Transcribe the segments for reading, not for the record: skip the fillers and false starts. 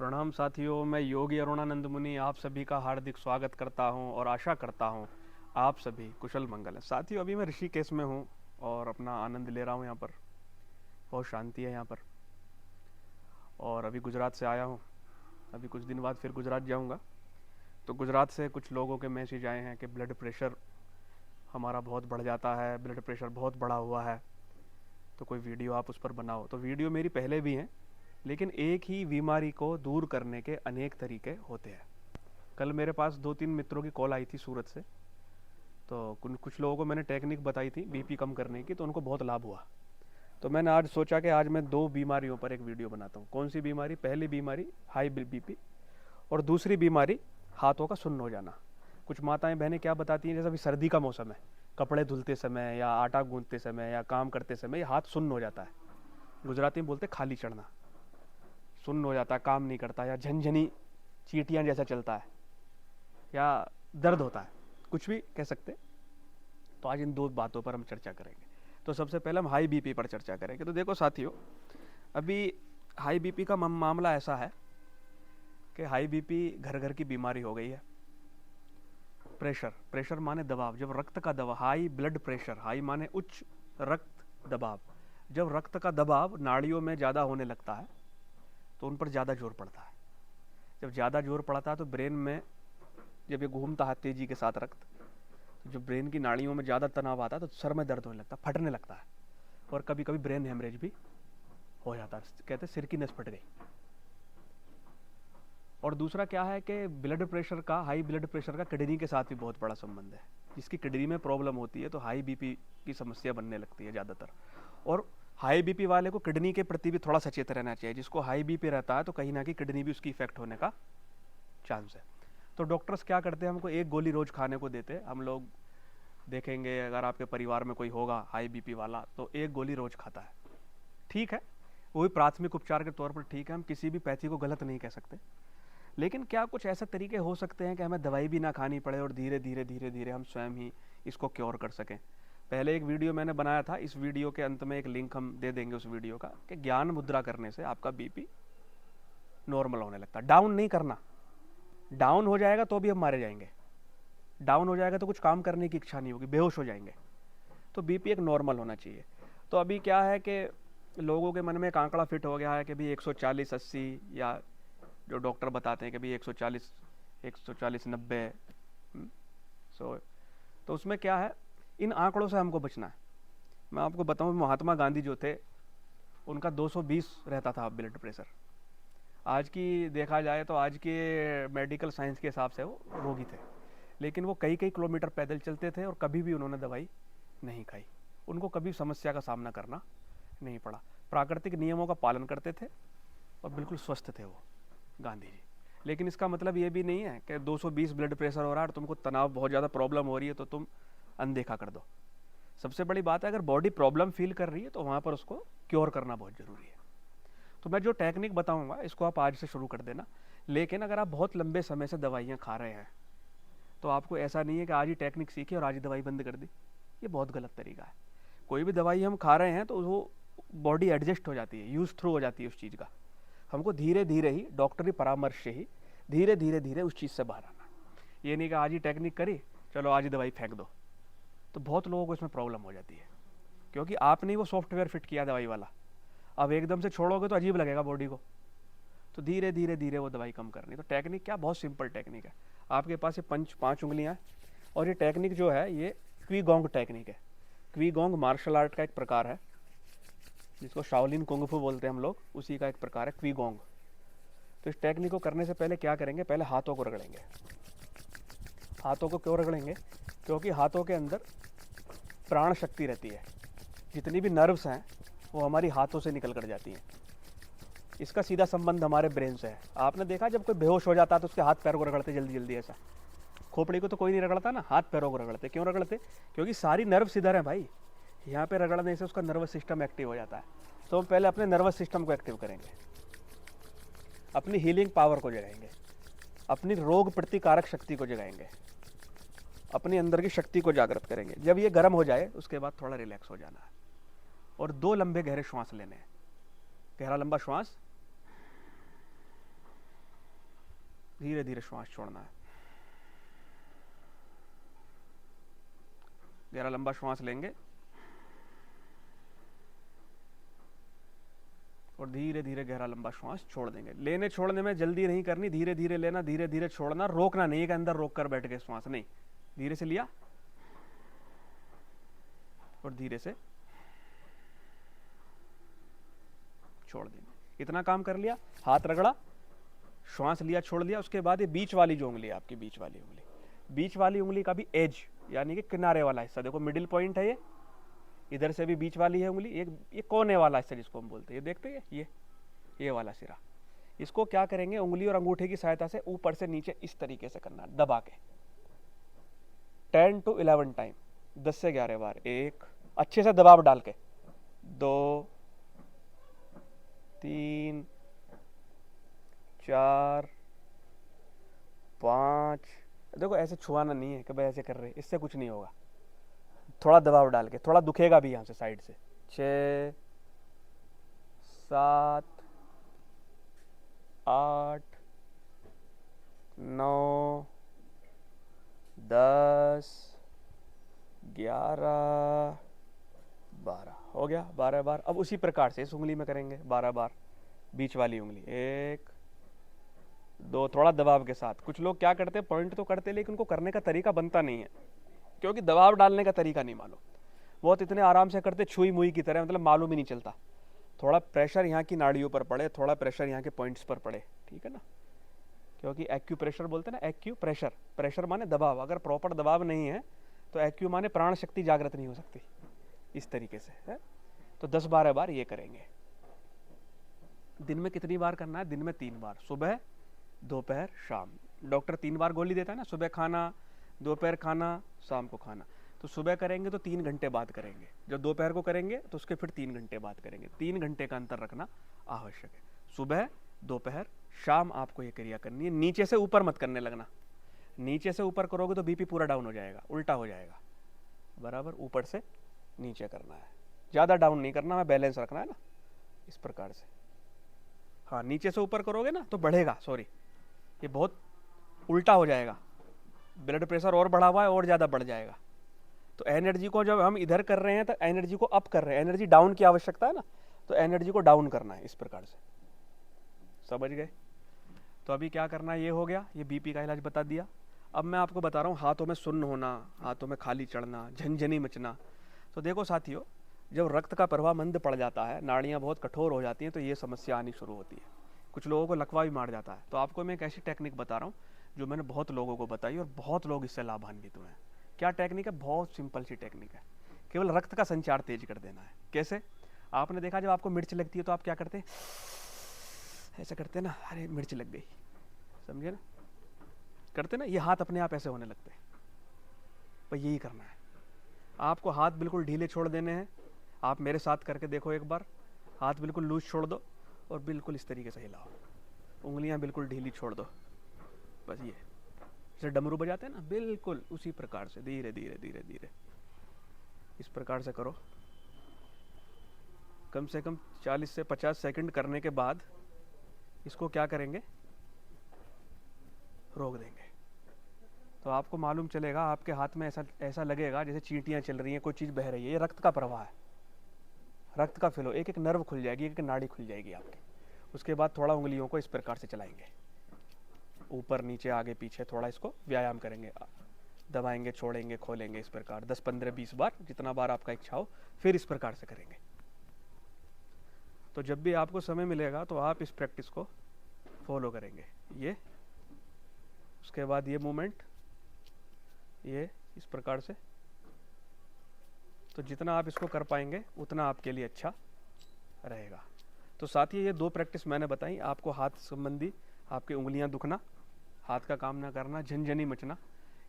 प्रणाम साथियों, मैं योगी अरुणानंद मुनि आप सभी का हार्दिक स्वागत करता हूं और आशा करता हूं आप सभी कुशल मंगल है। साथियों, अभी मैं ऋषिकेश में हूं और अपना आनंद ले रहा हूं। यहाँ पर बहुत शांति है यहाँ पर। और अभी गुजरात से आया हूं। अभी कुछ दिन बाद फिर गुजरात जाऊंगा। तो गुजरात से कुछ लोगों के मैसेज आए हैं कि ब्लड प्रेशर हमारा बहुत बढ़ जाता है, ब्लड प्रेशर बहुत बढ़ा हुआ है, तो कोई वीडियो आप उस पर बनाओ। तो वीडियो मेरी पहले भी हैं, लेकिन एक ही बीमारी को दूर करने के अनेक तरीके होते हैं। कल मेरे पास 2-3 मित्रों की कॉल आई थी सूरत से। तो कुछ लोगों को मैंने टेक्निक बताई थी बीपी कम करने की, तो उनको बहुत लाभ हुआ। तो मैंने आज सोचा कि आज मैं 2 बीमारियों पर एक वीडियो बनाता हूँ। कौन सी बीमारी? पहली बीमारी हाई बीपी, और दूसरी बीमारी हाथों का सुन्न हो जाना। कुछ माताएं बहनें क्या बताती हैं, जैसे अभी सर्दी का मौसम है, कपड़े धुलते समय या आटा गूंथते समय या काम करते समय ये हाथ सुन्न हो जाता है। गुजराती में बोलते खाली चढ़ना, सुन्न हो जाता है, काम नहीं करता, या झनझनी चींटियां जैसा चलता है, या दर्द होता है, कुछ भी कह सकते। तो आज इन 2 बातों पर हम चर्चा करेंगे। तो सबसे पहले हम हाई बीपी पर चर्चा करेंगे। तो देखो साथियों, अभी हाई बीपी का मामला ऐसा है कि हाई बीपी घर घर की बीमारी हो गई है। प्रेशर माने दबाव, जब रक्त का दबाव, हाई ब्लड प्रेशर, हाई माने उच्च रक्त दबाव, जब रक्त का दबाव नाड़ियों में ज़्यादा होने लगता है तो उन पर ज़्यादा जोर पड़ता है। जब ज़्यादा जोर पड़ता है तो ब्रेन में, जब ये घूमता है तेज़ी के साथ रक्त, जो ब्रेन की नाड़ियों में ज़्यादा तनाव आता है तो सर में दर्द होने लगता है, फटने लगता है, और कभी कभी ब्रेन हेमरेज भी हो जाता है। कहते हैं सिर की नस फट गई। और दूसरा क्या है कि ब्लड प्रेशर का, हाई ब्लड प्रेशर का किडनी के साथ भी बहुत बड़ा संबंध है। जिसकी किडनी में प्रॉब्लम होती है तो हाई बीपी की समस्या बनने लगती है ज़्यादातर। और हाई बीपी वाले को किडनी के प्रति भी थोड़ा सचेत रहना चाहिए। जिसको हाई बीपी रहता है तो कहीं ना कहीं किडनी भी उसकी इफेक्ट होने का चांस है। तो डॉक्टर्स क्या करते हैं, हमको एक गोली रोज खाने को देते हैं। हम लोग देखेंगे, अगर आपके परिवार में कोई होगा हाई बीपी वाला तो एक गोली रोज खाता है। ठीक है, वो भी प्राथमिक उपचार के तौर पर ठीक है, हम किसी भी पैथी को गलत नहीं कह सकते। लेकिन क्या कुछ ऐसे तरीके हो सकते हैं कि हमें दवाई भी ना खानी पड़े और धीरे धीरे धीरे धीरे हम स्वयं ही इसको क्योर कर सकें? पहले एक वीडियो मैंने बनाया था, इस वीडियो के अंत में एक लिंक हम दे देंगे उस वीडियो का, कि ज्ञान मुद्रा करने से आपका बीपी नॉर्मल होने लगता है। डाउन नहीं करना, डाउन हो जाएगा तो भी हम मारे जाएंगे। डाउन हो जाएगा तो कुछ काम करने की इच्छा नहीं होगी, बेहोश हो जाएंगे। तो बीपी एक नॉर्मल होना चाहिए। तो अभी क्या है कि लोगों के मन में एक आंकड़ा फिट हो गया है कि भी 140-80, या जो डॉक्टर बताते हैं कि भी 140-90, 100। तो उसमें क्या है, इन आंकड़ों से हमको बचना है। मैं आपको बताऊं, महात्मा गांधी जो थे उनका 220 रहता था ब्लड प्रेशर। आज की देखा जाए तो आज के मेडिकल साइंस के हिसाब से वो रोगी थे, लेकिन वो कई कई किलोमीटर पैदल चलते थे और कभी भी उन्होंने दवाई नहीं खाई। उनको कभी समस्या का सामना करना नहीं पड़ा। प्राकृतिक नियमों का पालन करते थे और बिल्कुल स्वस्थ थे वो गांधी जी। लेकिन इसका मतलब ये भी नहीं है कि 220 ब्लड प्रेशर हो रहा है और तुमको तनाव बहुत ज़्यादा प्रॉब्लम हो रही है तो तुम अनदेखा कर दो। सबसे बड़ी बात है, अगर बॉडी प्रॉब्लम फील कर रही है तो वहाँ पर उसको क्योर करना बहुत ज़रूरी है। तो मैं जो टेक्निक बताऊंगा इसको आप आज से शुरू कर देना। लेकिन अगर आप बहुत लंबे समय से दवाइयाँ खा रहे हैं तो आपको ऐसा नहीं है कि आज ही टेक्निक सीखी और आज ही दवाई बंद कर दी। ये बहुत गलत तरीका है। कोई भी दवाई हम खा रहे हैं तो वो बॉडी एडजस्ट हो जाती है, यूज थ्रू हो जाती है उस चीज़ का। हमको धीरे धीरे ही डॉक्टरी परामर्श से ही धीरे धीरे धीरे उस चीज़ से बाहर आना। ये नहीं कि आज ही टेक्निक करी, चलो आज ही दवाई फेंक दो। तो बहुत लोगों को इसमें प्रॉब्लम हो जाती है, क्योंकि आपने वो सॉफ्टवेयर फिट किया दवाई वाला। अब एकदम से छोड़ोगे तो अजीब लगेगा बॉडी को। तो धीरे धीरे धीरे वो दवाई कम करनी। तो टेक्निक क्या, बहुत सिंपल टेक्निक है। आपके पास ये 5 उंगलियां, और ये टेक्निक जो है ये क्वीगोंग टेक्निक है। क्वीगोंग मार्शल आर्ट का एक प्रकार है, जिसको शाओलिन कुंग फू बोलते हैं हम लोग, उसी का एक प्रकार है क्वीगोंग। तो इस टेक्निक को करने से पहले क्या करेंगे, पहले हाथों को रगड़ेंगे। हाथों को क्यों रगड़ेंगे? क्योंकि हाथों के अंदर प्राण शक्ति रहती है। जितनी भी नर्व्स हैं वो हमारी हाथों से निकल कर जाती हैं। इसका सीधा संबंध हमारे ब्रेन से है। आपने देखा जब कोई बेहोश हो जाता है तो उसके हाथ पैर को रगड़ते जल्दी जल्दी ऐसा। खोपड़ी को तो कोई नहीं रगड़ता ना, हाथ पैरों को रगड़ते। क्यों रगड़ते? क्योंकि सारी नर्व्स इधर है भाई। यहाँ पे रगड़ने से उसका नर्वस सिस्टम एक्टिव हो जाता है। तो हम पहले अपने नर्वस सिस्टम को एक्टिव करेंगे, अपनी हीलिंग पावर को जगाएंगे, अपनी रोग प्रतिकारक शक्ति को जगाएंगे, अपनी अंदर की शक्ति को जागृत करेंगे। जब ये गर्म हो जाए उसके बाद थोड़ा रिलैक्स हो जाना है और 2 लंबे गहरे श्वास लेने हैं। गहरा लंबा श्वास, धीरे धीरे श्वास छोड़ना है। गहरा लंबा श्वास लेंगे और धीरे धीरे गहरा लंबा श्वास छोड़ देंगे। लेने छोड़ने में जल्दी नहीं करनी, धीरे धीरे लेना, धीरे धीरे छोड़ना, रोकना नहीं है कि अंदर रोक कर बैठ गए श्वास, नहीं, धीरे से लिया और धीरे से छोड़ देंगे। इतना काम कर लिया, हाथ रगड़ा, श्वास लिया, छोड़ दिया। उसके बाद ये बीच वाली जो उंगली है आपकी, बीच वाली उंगली का भी एज यानी कि किनारे वाला हिस्सा, देखो मिडिल पॉइंट है ये, इधर से भी बीच वाली है उंगली, ये कोने वाला हिस्सा जिसको हम बोलते हैं, ये देखते हैं ये वाला सिरा। इसको क्या करेंगे, उंगली और अंगूठे की सहायता से ऊपर से नीचे इस तरीके से करना, दबा के 10 to 11 टाइम, 10 से 11 बार। एक, अच्छे से दबाव डाल के, 2 3 4 5। देखो ऐसे छुआना नहीं है कि भाई ऐसे कर रहे, इससे कुछ नहीं होगा, थोड़ा दबाव डाल के, थोड़ा दुखेगा भी यहाँ से साइड से। 6 7 8 9 10 11 12 हो गया, 12 बार। अब उसी प्रकार से इस उंगली में करेंगे 12 बार, बीच वाली उंगली, 1 2, थोड़ा दबाव के साथ। कुछ लोग क्या करते हैं, पॉइंट तो करते हैं लेकिन उनको करने का तरीका बनता नहीं है, क्योंकि दबाव डालने का तरीका नहीं मालूम। बहुत इतने आराम से करते, छुई मुई की तरह, मतलब मालूम ही नहीं चलता। थोड़ा प्रेशर यहाँ की नाड़ियों पर पड़े, थोड़ा प्रेशर यहाँ के पॉइंट्स पर पड़े, ठीक है ना, क्योंकि एक्यू प्रेशर बोलते हैं ना, एक्यू प्रेशर, प्रेशर माने दबाव। अगर प्रॉपर दबाव नहीं है तो एक्यू माने प्राण शक्ति जागृत नहीं हो सकती, इस तरीके से है। तो 10-12 बार ये करेंगे। दिन में कितनी बार करना है, दिन में 3 बार, सुबह दोपहर शाम। डॉक्टर 3 बार गोली देता है ना, सुबह खाना, दोपहर खाना, शाम को खाना। तो सुबह करेंगे तो 3 घंटे बाद करेंगे, जब दोपहर को करेंगे तो उसके फिर 3 घंटे बाद करेंगे। 3 घंटे का अंतर रखना आवश्यक है। सुबह दोपहर शाम आपको ये क्रिया करनी है। नीचे से ऊपर मत करने लगना, नीचे से ऊपर करोगे तो बीपी पूरा डाउन हो जाएगा, उल्टा हो जाएगा। बराबर ऊपर से नीचे करना है, ज़्यादा डाउन नहीं करना है, बैलेंस रखना है ना, इस प्रकार से। हाँ, नीचे से ऊपर करोगे ना तो बढ़ेगा, सॉरी ये बहुत उल्टा हो जाएगा, ब्लड प्रेशर और बढ़ा हुआ है और ज़्यादा बढ़ जाएगा। तो एनर्जी को जब हम इधर कर रहे हैं तो एनर्जी को अप कर रहे हैं, एनर्जी डाउन की आवश्यकता है ना, तो एनर्जी को डाउन करना है, इस प्रकार से। समझ गए? तो अभी क्या करना है, ये हो गया, ये बीपी का इलाज बता दिया। अब मैं आपको बता रहा हूँ हाथों में सुन्न होना, हाथों में खाली चढ़ना, झनझनी मचना। तो देखो साथियों, जब रक्त का प्रवाह मंद पड़ जाता है, नाड़ियाँ बहुत कठोर हो जाती हैं, तो ये समस्या आनी शुरू होती है। कुछ लोगों को लकवा भी मार जाता है। तो आपको मैं एक ऐसी टेक्निक बता रहा हूँ जो मैंने बहुत लोगों को बताई और बहुत लोग इससे लाभान्वित हुए हैं। क्या टेक्निक है? बहुत सिंपल सी टेक्निक है, केवल रक्त का संचार तेज कर देना है। कैसे? आपने देखा जब आपको मिर्च लगती है तो आप क्या करते हैं, ऐसे करते हैं ना, अरे मिर्च लग गई, समझे ना, करते ना, ये हाथ अपने आप ऐसे होने लगते हैं। पर यही करना है, आपको हाथ बिल्कुल ढीले छोड़ देने हैं। आप मेरे साथ करके देखो एक बार, हाथ बिल्कुल लूज छोड़ दो और बिल्कुल इस तरीके से हिलाओ, उंगलियां बिल्कुल ढीली छोड़ दो, बस ये जैसे डमरू बजाते हैं ना, बिल्कुल उसी प्रकार से धीरे धीरे धीरे धीरे इस प्रकार से करो। कम से कम 40 से 50 सेकंड करने के बाद इसको क्या करेंगे, रोक देंगे। तो आपको मालूम चलेगा, आपके हाथ में ऐसा लगेगा जैसे चींटियां चल रही हैं, कोई चीज़ बह रही है। ये रक्त का प्रवाह है, रक्त का फ्लो, एक एक नर्व खुल जाएगी, एक एक नाड़ी खुल जाएगी आपकी। उसके बाद थोड़ा उंगलियों को इस प्रकार से चलाएंगे, ऊपर नीचे आगे पीछे, थोड़ा इसको व्यायाम करेंगे, दबाएंगे छोड़ेंगे खोलेंगे, इस प्रकार 10 15 20 बार, जितना बार आपका इच्छा हो, फिर इस प्रकार से करेंगे। तो जब भी आपको समय मिलेगा तो आप इस प्रैक्टिस को फॉलो करेंगे। ये उसके बाद ये मूवमेंट, ये इस प्रकार से। तो जितना आप इसको कर पाएंगे उतना आपके लिए अच्छा रहेगा। तो साथ ही ये 2 प्रैक्टिस मैंने बताई आपको, हाथ संबंधी, आपकी उंगलियां दुखना, हाथ का काम ना करना, झनझनी मचना,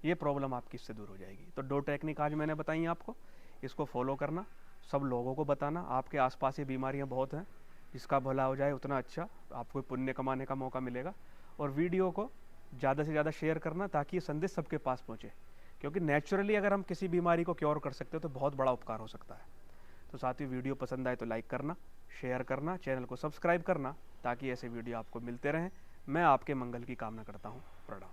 ये प्रॉब्लम आपकी इससे दूर हो जाएगी। तो 2 टेक्निक आज मैंने बताई आपको, इसको फॉलो करना, सब लोगों को बताना। आपके आसपास ये बीमारियां बहुत हैं, जिसका भला हो जाए उतना अच्छा, आपको पुण्य कमाने का मौका मिलेगा। और वीडियो को ज़्यादा से ज़्यादा शेयर करना ताकि ये संदेश सबके पास पहुँचे, क्योंकि नेचुरली अगर हम किसी बीमारी को क्योर कर सकते हो तो बहुत बड़ा उपकार हो सकता है। तो साथ ही वीडियो पसंद आए तो लाइक करना, शेयर करना, चैनल को सब्सक्राइब करना, ताकि ऐसे वीडियो आपको मिलते रहें। मैं आपके मंगल की कामना करता हूँ। प्रणाम।